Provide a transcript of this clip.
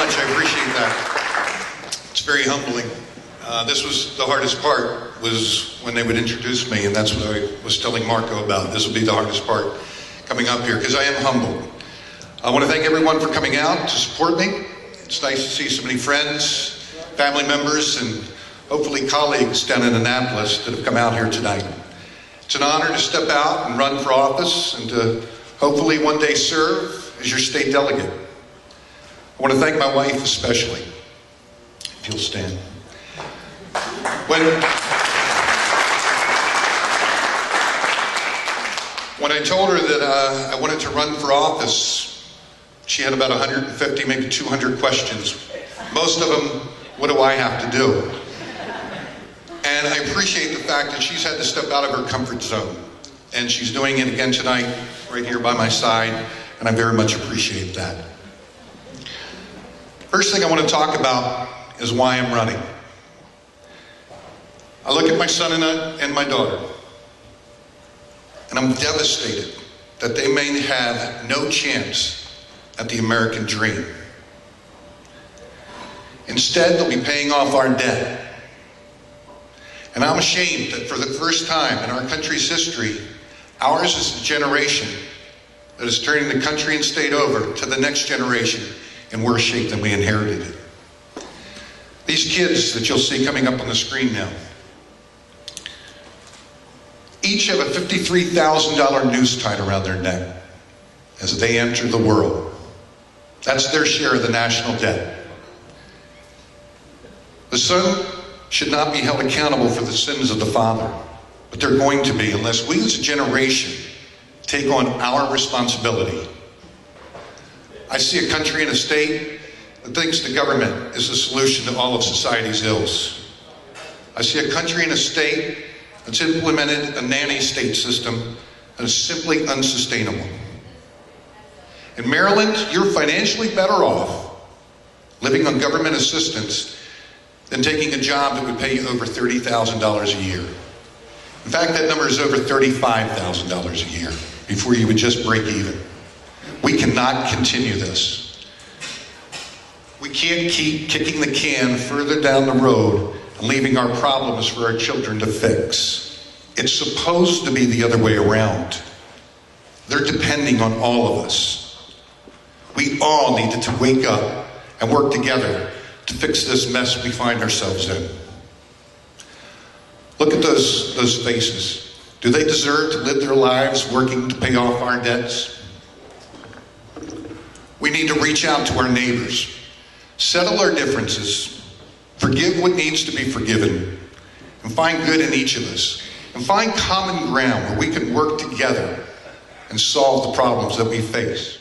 much. I appreciate that. It's very humbling. This was the hardest part, was when they would introduce me, and that's what I was telling Marco about. This would be the hardest part coming up here, because I am humbled. I want to thank everyone for coming out to support me. It's nice to see so many friends, family members, and hopefully colleagues down in Annapolis that have come out here tonight. It's an honor to step out and run for office and to hopefully one day serve as your state delegate. I want to thank my wife especially, if you'll stand. When I told her that I wanted to run for office, she had about 150, maybe 200 questions. Most of them, what do I have to do? And I appreciate the fact that she's had to step out of her comfort zone. And she's doing it again tonight, right here by my side, and I very much appreciate that. First thing I want to talk about is why I'm running. I look at my son and my daughter, and I'm devastated that they may have no chance at the American dream. Instead, they'll be paying off our debt. And I'm ashamed that for the first time in our country's history, ours is the generation that is turning the country and state over to the next generation in worse shape than we inherited it. These kids that you'll see coming up on the screen now, each have a $53,000 noose tied around their neck as they enter the world. That's their share of the national debt. The son should not be held accountable for the sins of the father, but they're going to be unless we as a generation take on our responsibility. I see a country and a state that thinks the government is the solution to all of society's ills. I see a country and a state that's implemented a nanny state system that is simply unsustainable. In Maryland, you're financially better off living on government assistance than taking a job that would pay you over $30,000 a year. In fact, that number is over $35,000 a year before you would just break even. We cannot continue this. We can't keep kicking the can further down the road and leaving our problems for our children to fix. It's supposed to be the other way around. They're depending on all of us. We all needed to wake up and work together to fix this mess we find ourselves in. Look at those faces. Do they deserve to live their lives working to pay off our debts? We need to reach out to our neighbors, settle our differences, forgive what needs to be forgiven, and find good in each of us, and find common ground where we can work together and solve the problems that we face.